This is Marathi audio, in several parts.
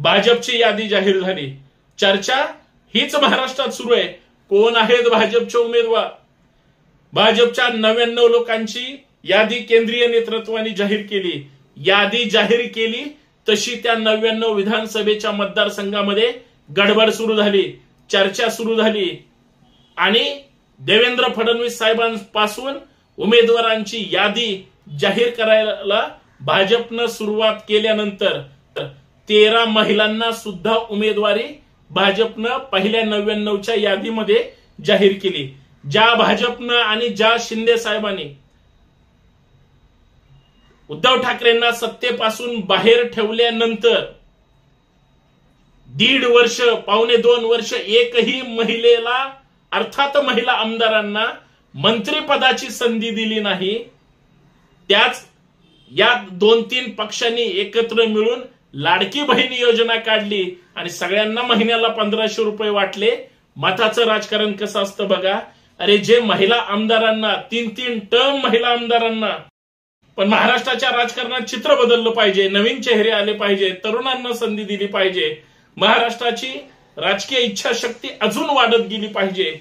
भाजपची यादी जाहीर झाली। चर्चा हीच महाराष्ट्रात सुरू आहे, कोण आहेत भाजपचे उमेदवार। भाजपच्या 99 लोकांची यादी केंद्रीय नेतृत्वाने जाहीर केली। यादी जाहीर केली तशी त्या 99 विधानसभेच्या मतदारसंघामध्ये गडबड सुरू झाली, चर्चा सुरू झाली आणि देवेंद्र फडणवीस साहेबांपासून उमेदवारांची यादी जाहीर करायला भाजपनं सुरुवात केल्यानंतर 13 महिलांना सुद्धा उमेदवारी भाजपनं पहिल्या 99च्या यादीमध्ये जाहीर केली। ज्या भाजपनं आणि ज्या शिंदे साहेबांनी उद्धव ठाकरेंना सत्तेपासून बाहेर ठेवल्यानंतर 1.5 वर्ष, पावणे 2 वर्ष एकही महिलेला अर्थात महिला आमदारांना मंत्रिपदाची संधी दिली नाही। त्याच या 2-3 पक्षांनी एकत्र मिळून लाडकी बहीण योजना काढली आणि सगळ्यांना महिन्याला 1500 रुपये वाटले। मताचं राजकारण कसं असतं बघा। अरे जे महिला आमदारांना 3-3 टर्म महिला आमदारांना, पण महाराष्ट्राच्या राजकारणात चित्र बदललं पाहिजे, नवीन चेहरे आले पाहिजे, तरुणांना संधी दिली पाहिजे, महाराष्ट्राची राजकीय इच्छाशक्ती अजून वाढत गेली पाहिजे।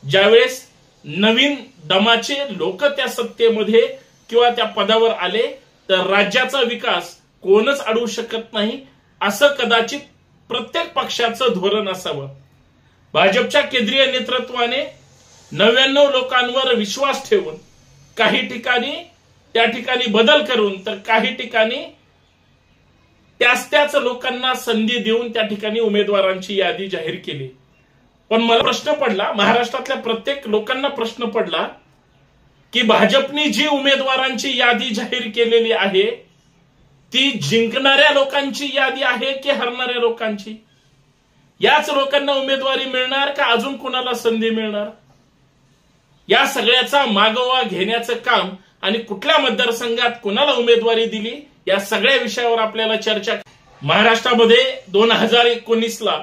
ज्यावेळेस नवीन दमाचे लोक त्या सत्तेमध्ये किंवा त्या पदावर आले तर राज्याचा विकास कोणच अडवू शकत नाही, असं कदाचित प्रत्येक पक्षाचं धोरण असावं। भाजपच्या केंद्रीय नेतृत्वाने 99 लोकांवर विश्वास ठेवून काही ठिकाणी त्या ठिकाणी बदल करून तर काही ठिकाणी त्याच लोकांना संधी देऊन त्या ठिकाणी उमेदवारांची यादी जाहीर केली। पण मला प्रश्न पडला, महाराष्ट्रातल्या प्रत्येक लोकांना प्रश्न पडला की भाजपने जी उमेदवारांची यादी जाहीर केलेली आहे ती जिंकणाऱ्या लोकांची यादी आहे की हरणाऱ्या लोकांची? याच लोकांना उमेदवारी मिळणार का अजून कोणाला संधी मिळणार? या सगळ्याचा मागोवा घेण्याचं काम आणि कुठल्या मतदारसंघात कोणाला उमेदवारी दिली या सगळ्या विषयावर आपल्याला चर्चा। महाराष्ट्रामध्ये 2019ला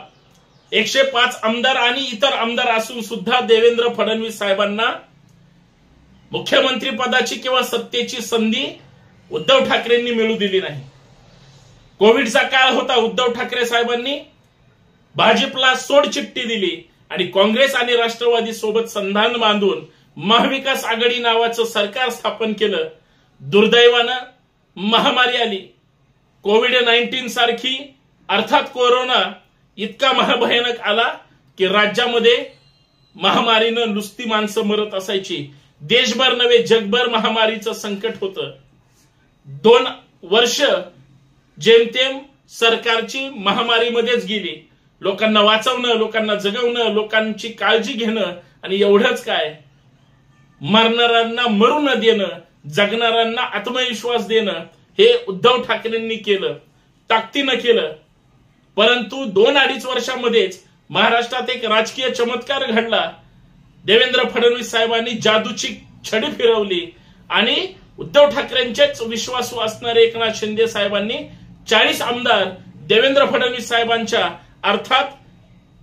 105 आमदार आणि इतर आमदार असून सुद्धा देवेंद्र फडणवीस साहेबांना मुख्यमंत्री पदाची किंवा सत्तेची संधी उद्धव ठाकरेंनी मिळू दिली नाही। कोविडचा काळ होता, उद्धव ठाकरे साहेबांनी भाजपला सोडचिठ्ठी दिली आणि काँग्रेस आणि राष्ट्रवादी सोबत संधान बांधून महाविकास आघाडी नावाचं सरकार स्थापन केलं। दुर्दैवानं महामारी आली, कोविड-19 सारखी अर्थात कोरोना इतका महाभयानक आला की राज्यामध्ये महामारीनं नुसती माणसं मरत असायची। देशभर नव्हे जगभर महामारीचं संकट होतं। 2 वर्ष जेमतेम सरकारची महामारीमध्येच गेली। लोकांना वाचवणं, लोकांना जगवणं, लोकांची काळजी घेणं आणि एवढंच काय, मरणाऱ्यांना मरू न देणं, जगणाऱ्यांना आत्मविश्वास देणं हे उद्धव ठाकरेंनी केलं, ताकदीनं केलं। परंतु 2-2.5 वर्षामध्येच महाराष्ट्रात एक राजकीय चमत्कार घडला। देवेंद्र फडणवीस साहेबांनी जादूची छडी फिरवली आणि उद्धव ठाकरेंचेच विश्वासू असणारे एकनाथ शिंदे साहेबांनी 40 आमदार देवेंद्र फडणवीस साहेबांच्या अर्थात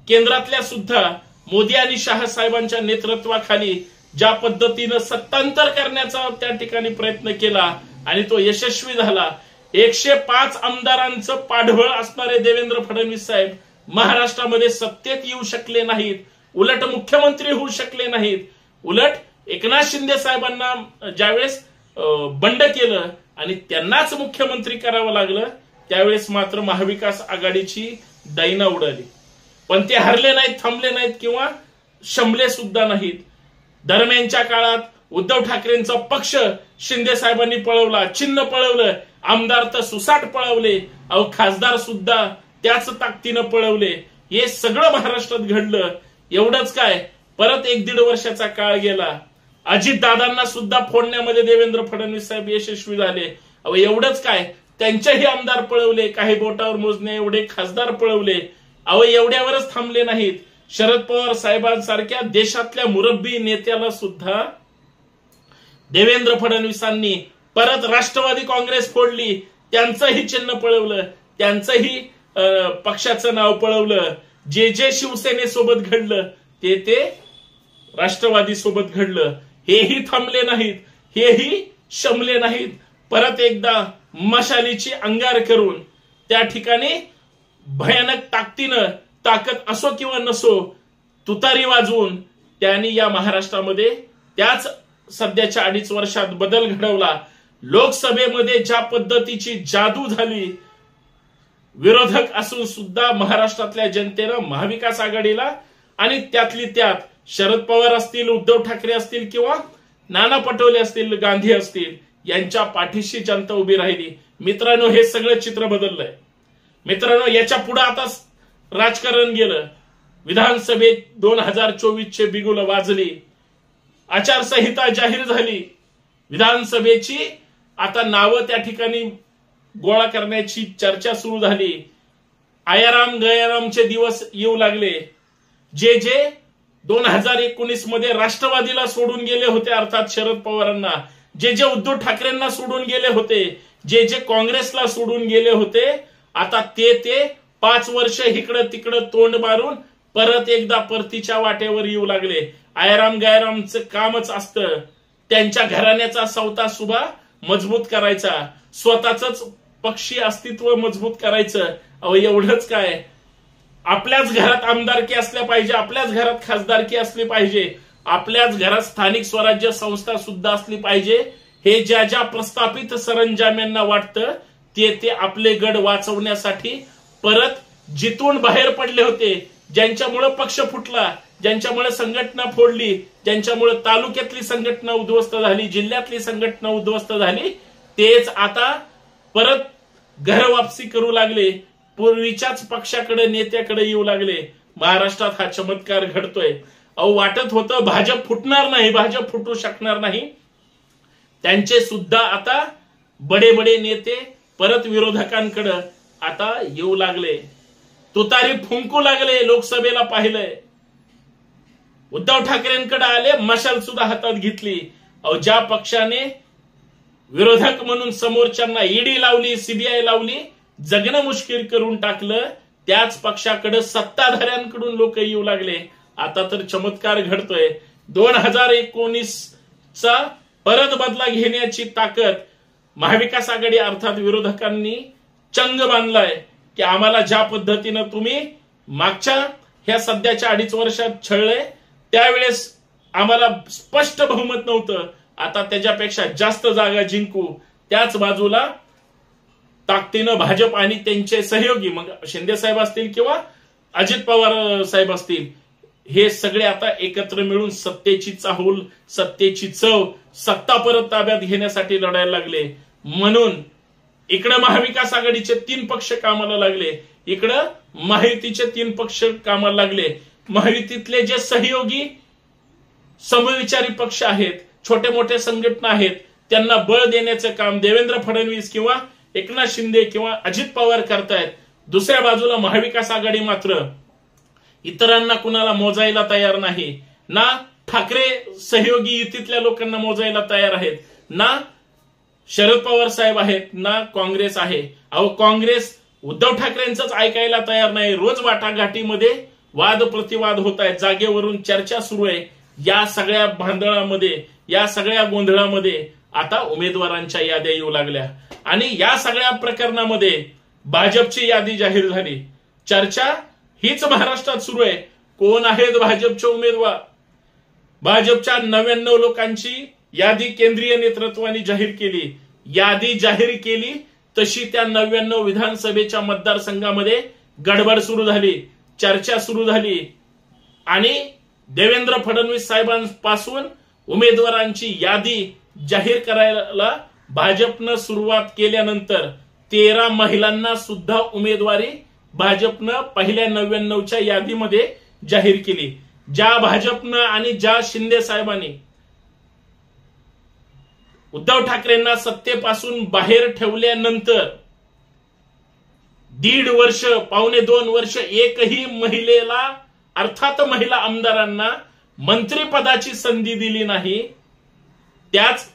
केंद्रातल्या सुद्धा मोदी आणि शाह साहेबांच्या नेतृत्वाखाली ज्या पद्धतीनं सत्तांतर करण्याचा त्या ठिकाणी प्रयत्न केला आणि तो यशस्वी झाला। 105 आमदारांचं पाठबळ असणारे देवेंद्र फडणवीस साहेब महाराष्ट्रामध्ये सत्तेत येऊ शकले नाहीत, उलट मुख्यमंत्री होऊ शकले नाहीत। उलट एकनाथ शिंदे साहेबांना ज्यावेळेस बंड केलं आणि त्यांनाच मुख्यमंत्री करावं लागलं त्यावेळेस मात्र महाविकास आघाडीची दैना उडाली। पण ते हरले नाहीत, थांबले नाहीत किंवा शमले सुद्धा नाहीत। दरम्यानच्या काळात उद्धव ठाकरेंचा पक्ष शिंदे साहेबांनी पळवला, चिन्ह पळवलं, आमदार तर सुसाट पळवले, खासदार सुद्धा त्याच ताकदीनं पळवले। हे सगळं महाराष्ट्रात घडलं। एवढंच काय, परत 1-1.5 वर्षाचा काळ गेला, अजितदादांना सुद्धा फोडण्यामध्ये देवेंद्र फडणवीस साहेब यशस्वी झाले। एवढंच काय, त्यांचेही आमदार पळवले, काही बोटावर मोजणे एवढे खासदार पळवले। एवढ्यावरच थांबले नाहीत, शरद पवार साहेबांसारख्या देशातल्या मुरब्बी नेत्याला सुद्धा देवेंद्र फडणवीसांनी परत राष्ट्रवादी काँग्रेस फोडली, त्यांचंही चिन्ह पळवलं, त्यांचंही पक्षाचं नाव पळवलं। जे शिवसेनेसोबत घडलं ते राष्ट्रवादी सोबत घडलं। हेही थांबले नाहीत, हेही शमले नाहीत। परत एकदा मशालीची अंगार करून त्या ठिकाणी भयानक ताकदीनं, ताकद असो किंवा नसो, तुतारी वाजवून त्यांनी या महाराष्ट्रामध्ये त्याच सध्याच्या 2.5 वर्षात बदल घडवला। लोकसभेमध्ये ज्या पद्धतीची जादू झाली, विरोधक असून सुद्धा महाराष्ट्रातल्या जनतेनं महाविकास आघाडीला आणि त्यातली त्यात शरद पवार असतील, उद्धव ठाकरे असतील किंवा नाना पटोले असतील, गांधी असतील, यांच्या पाठीशी जनता उभी राहिली। मित्रांनो, हे सगळं चित्र बदललंय। मित्रांनो, याच्या पुढे आता राजकारण गेलं। विधानसभेत 2024 चे बिगुल वाजली, आचारसंहिता जाहीर झाली, विधानसभेची आता नावं त्या ठिकाणी गोळा करण्याची चर्चा सुरू झाली। आयाराम गयारामचे दिवस येऊ लागले। जे 2019 मध्ये राष्ट्रवादीला सोडून गेले होते, अर्थात शरद पवारांना, जे उद्धव ठाकरेंना सोडून गेले होते, जे काँग्रेसला सोडून गेले होते, आता ते 5 वर्ष इकडं तिकडं तोंड मारून परत एकदा परतीच्या वाटेवर येऊ लागले। आयाराम गयारामचं कामच असतं त्यांच्या घराण्याचा सवता सुभा मजबूत करायचा, स्वतःच पक्षी अस्तित्व मजबूत करायचं। अहो, एवढंच काय, आपल्याच घरात आमदारकी असल्या पाहिजे, आपल्याच घरात खासदारकी असली पाहिजे, आपल्याच घरात स्थानिक स्वराज्य संस्था सुद्धा असली पाहिजे। हे ज्या प्रस्थापित सरंजाम्यांना वाटतं ते आपले गड वाचवण्यासाठी परत जिथून बाहेर पडले होते, ज्यांच्यामुळे पक्ष फुटला, ज्यांच्यामुळे संघटना फोडली, ज्यांच्यामुळे तालुक्यातली संघटना उद्ध्वस्त झाली, जिल्ह्यातली संघटना उद्ध्वस्त झाली, तेच आता परत घर वापसी करू लागले, पूर्वीच्याच पक्षाकडे, नेत्याकडे येऊ लागले। महाराष्ट्रात हा चमत्कार घडतोय। अहो, वाटत होतं भाजप फुटणार नाही, भाजप फुटू शकणार नाही, त्यांचे सुद्धा आता बडे बडे नेते परत विरोधकांकडे आता येऊ लागले, तुतारी फुंकू लागले। लोकसभेला पाहिलंय, उद्धव ठाकरेंकडे आले, मशाल सुद्धा हातात घेतली। अहो, ज्या पक्षाने विरोधक म्हणून समोरच्यांना ईडी लावली, सीबीआय लावली, जगणं मुश्किल करून टाकलं, त्याच पक्षाकडे सत्ताधाऱ्यांकडून लोक येऊ लागले। आता तर चमत्कार घडतोय। 2019 चा परत बदला घेण्याची ताकद महाविकास आघाडी अर्थात विरोधकांनी चंग बांधलाय की आम्हाला ज्या पद्धतीनं तुम्ही मागच्या ह्या सध्याच्या 2.5 वर्षात छळले, त्यावेळेस आम्हाला स्पष्ट बहुमत नव्हतं, आता त्याच्यापेक्षा जास्त जागा जिंकू। त्याच बाजूला ताकदीनं भाजप आणि त्यांचे सहयोगी, मग शिंदे साहेब असतील किंवा अजित पवार साहेब असतील, हे सगळे आता एकत्र मिळून सत्तेची चाहूल, सत्तेची चव, सत्ता परत ताब्यात घेण्यासाठी लढायला लागले। म्हणून इकडं महाविकास आघाडीचे 3 पक्ष कामाला लागले, इकडं महायुतीचे 3 पक्ष कामाला लागले। महायुतीतले जे सहयोगी समविचारी पक्ष आहेत, छोटे मोठे संघटना आहेत, त्यांना बळ देण्याचं काम देवेंद्र फडणवीस किंवा एकनाथ शिंदे किंवा अजित पवार करतायत। दुसऱ्या बाजूला महाविकास आघाडी मात्र इतरांना कुणाला मोजायला तयार नाही, ना ठाकरे सहयोगी युतीतल्या लोकांना मोजायला तयार आहेत, ना शरद पवार साहेब आहेत, ना काँग्रेस आहे। अहो, काँग्रेस उद्धव ठाकरेंचंच ऐकायला तयार नाही। रोज वाटाघाटीमध्ये वाद प्रतिवाद होत आहेत, जागेवरून चर्चा सुरू आहे। या सगळ्या भांडणामध्ये, या सगळ्या गोंधळामध्ये आता उमेदवारांच्या याद्या येऊ लागल्या आणि या सगळ्या प्रकरणामध्ये भाजपची यादी जाहीर झाली। चर्चा हीच महाराष्ट्रात सुरू आहे, कोण आहेत भाजपचे उमेदवार। भाजपच्या 99 लोकांची यादी केंद्रीय नेतृत्वाने जाहीर केली। यादी जाहीर केली तशी त्या 99 विधानसभेच्या मतदारसंघामध्ये गडबड सुरू झाली, चर्चा सुरू झाली आणि देवेंद्र फडणवीस साहेबांपासून उमेदवारांची यादी जाहीर करायला भाजपनं सुरुवात केल्यानंतर 13 महिलांना सुद्धा उमेदवारी भाजपनं पहिल्या 99च्या यादीमध्ये जाहीर केली। ज्या भाजपनं आणि ज्या शिंदे साहेबांनी उद्धव ठाकरेंना सत्तेपासून बाहेर ठेवल्यानंतर 1.5 वर्ष, पावणे 2 वर्ष एकही महिलेला अर्थात महिला आमदारांना मंत्रिपदाची संधी दिली नाही, त्याच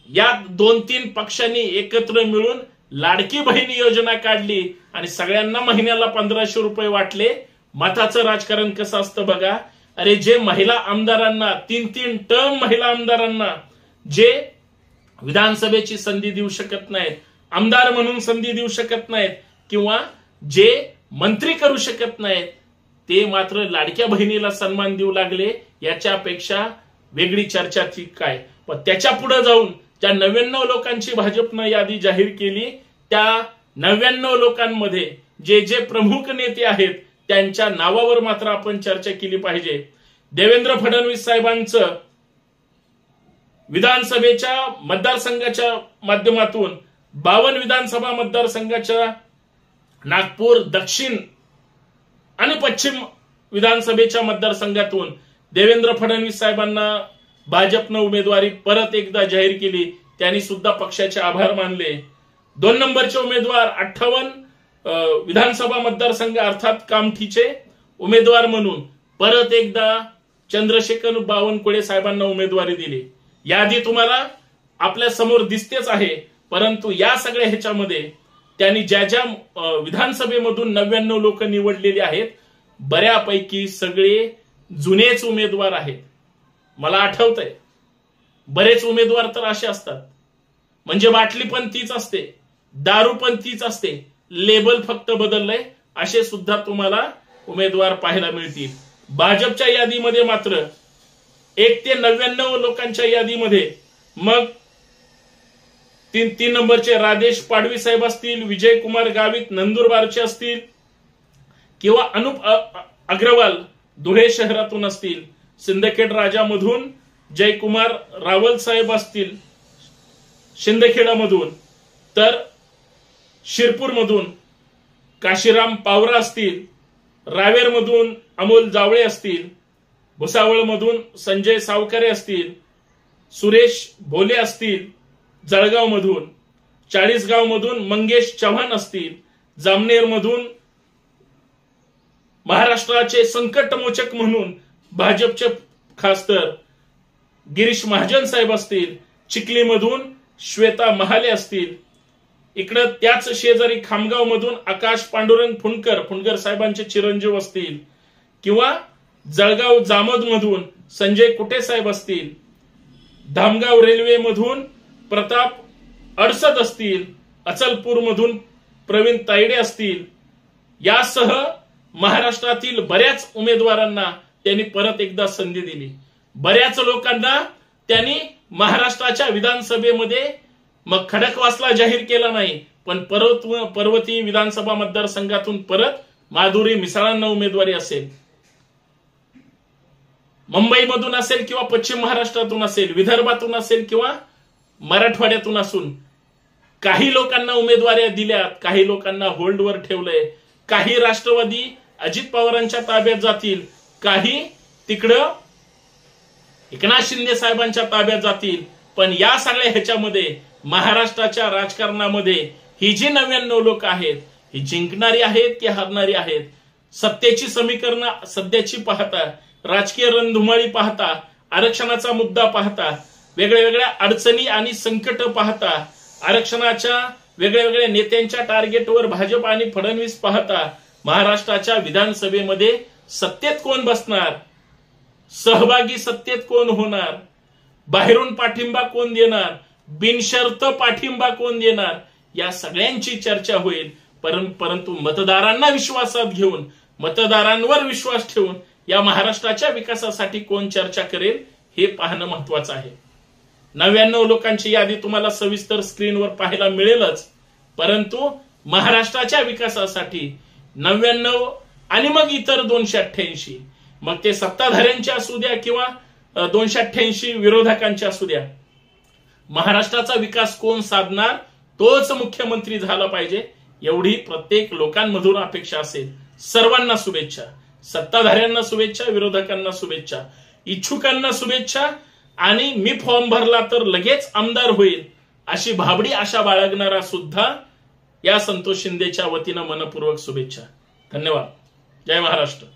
या 2-3 पक्षांनी एकत्र मिळून लाडकी बहीण योजना काढली आणि सगळ्यांना महिन्याला 1500 रुपये वाटले। मताचं राजकारण कसं असतं बघा। अरे, जे महिला आमदारांना 3-3 टर्म महिला आमदारांना जे विधानसभेची संधी देऊ शकत नाहीत, आमदार म्हणून संधी देऊ शकत नाहीत, किंवा जे मंत्री करू शकत नाहीत, ते मात्र लाडक्या बहिणीला सन्मान देऊ लागले, याच्यापेक्षा वेगळी चर्चाची काय. पण त्याच्या पुढे जाऊन ज्या 99 लोकांची भाजपनं यादी जाहीर केली, त्या 99 लोकांमध्ये जे जे प्रमुख नेते आहेत त्यांच्या नावावर मात्र आपण चर्चा केली पाहिजे. देवेंद्र फडणवीस साहेबांचं विधानसभेच्या मतदारसंघाच्या माध्यमातून 52 विधानसभा मतदारसंघाच्या नागपूर दक्षिण आणि पश्चिम विधानसभेच्या मतदारसंघातून देवेंद्र फडणवीस साहेबांना भाजपनं उमेदवारी परत एकदा जाहीर केली. त्यांनी सुद्धा पक्षाचे आभार मानले. 2 नंबरचे उमेदवार 58 विधानसभा मतदारसंघ अर्थात कामठीचे उमेदवार म्हणून परत एकदा चंद्रशेखर बावनकुळे साहेबांना उमेदवारी दिली. यादी तुम्हाला आपल्या समोर दिसतेच आहे. परंतु या सगळ्या ह्याच्यामध्ये त्यांनी ज्या ज्या विधानसभेमधून 99 लोक निवडलेले आहेत, बऱ्यापैकी सगळे जुनेच उमेदवार आहेत. मला आठवतंय बरेच उमेदवार तर असे असतात म्हणजे बाटली पण तीच असते, दारू पण तीच असते, लेबल फक्त बदललंय, असे सुद्धा तुम्हाला उमेदवार पाहायला मिळतील. भाजपच्या यादीमध्ये मात्र 1 ते 99 लोकांच्या यादीमध्ये मग 3 नंबरचे राजेश पाडवी साहेब असतील, विजय कुमार गावित नंदुरबारचे असतील किंवा अनुप अग्रवाल धुळे शहरातून असतील, सिंदखेड राजामधून जयकुमार रावल साहेब असतील शिंदखेडामधून, तर शिरपूरमधून काशीराम पावरा असतील, रावेरमधून अमोल जावळे असतील, भुसावळमधून संजय सावकारे असतील, सुरेश भोले असतील, जळगावमधून, चाळीसगावमधून मंगेश चव्हाण असतील, जामनेरमधून महाराष्ट्राचे संकटमोचक म्हणून भाजपचे खासदार गिरीश महाजन साहेब असतील, चिखलीमधून श्वेता महाले असतील, इकडे त्याच शेजारी खामगाव मधून आकाश पांडुरंग फुंडकर साहेबांचे चिरंजीव असतील किंवा जळगाव जामोद मधून संजय कुटे साहेब असतील, धामगाव रेल्वे मधून प्रताप अडसद असतील, अचलपूर मधून प्रवीण तायडे असतील, यासह महाराष्ट्रातील बऱ्याच उमेदवारांना त्यांनी परत एकदा संधी दिली. बऱ्याच लोकांना त्यांनी महाराष्ट्राच्या विधानसभेमध्ये मग खडकवासला जाहीर केला नाही, पण पर्वती विधानसभा मतदारसंघातून परत माधुरी मिसाळांना उमेदवारी असेल, मुंबईमधून असेल किंवा पश्चिम महाराष्ट्रातून असेल, विदर्भातून असेल किंवा मराठवाड्यातून असून काही लोकांना उमेदवाऱ्या दिल्यात, काही लोकांना होल्डवर ठेवलंय. काही राष्ट्रवादी अजित पवारांच्या ताब्यात जातील, काही तिकडं एकनाथ शिंदे साहेबांच्या ताब्यात जातील. पण या सगळ्या ह्याच्यामध्ये महाराष्ट्राच्या राजकारणामध्ये ही जी 99 लोक आहेत, ही जिंकणारी आहेत की हारणारी आहेत, सत्तेची समीकरणं सध्याची पाहता, राजकीय रणधुमाळी पाहता, आरक्षणाचा मुद्दा पाहता, वेगळ्या वेगळ्या अडचणी आणि संकट पाहता, आरक्षणाच्या वेगळ्या वेगळ्या नेत्यांच्या टार्गेटवर भाजप आणि फडणवीस पाहता, महाराष्ट्राच्या विधानसभेमध्ये सत्तेत कोण बसणार, सहभागी सत्तेत कोण होणार, बाहेरून पाठिंबा कोण देणार, बिनशर्त पाठिंबा कोण देणार, या सगळ्यांची चर्चा होईल. परंतु मतदारांना विश्वासात घेऊन, मतदारांवर विश्वास ठेवून या महाराष्ट्राच्या विकासासाठी कोण चर्चा करेल हे पाहणं महत्वाचं आहे. 99 लोकांची यादी तुम्हाला सविस्तर स्क्रीनवर पाहायला मिळेलच, परंतु महाराष्ट्राच्या विकासासाठी 99 आणि मग इतर 288, मग ते सत्ताधाऱ्यांचे असू द्या किंवा 288 विरोधकांचे असू द्या, महाराष्ट्राचा विकास कोण साधणार तोच मुख्यमंत्री झाला पाहिजे, एवढी प्रत्येक लोकांमधून अपेक्षा असेल. सर्वांना शुभेच्छा, सत्ताधाऱ्यांना शुभेच्छा, विरोधकांना शुभेच्छा, इच्छुकांना शुभेच्छा, आणि मी फॉर्म भरला तर लगेच आमदार होईल अशी भाबडी आशा बाळगणारा सुद्धा या संतोष शिंदेच्या वतीनं मनपूर्वक शुभेच्छा. धन्यवाद. जय महाराष्ट्र.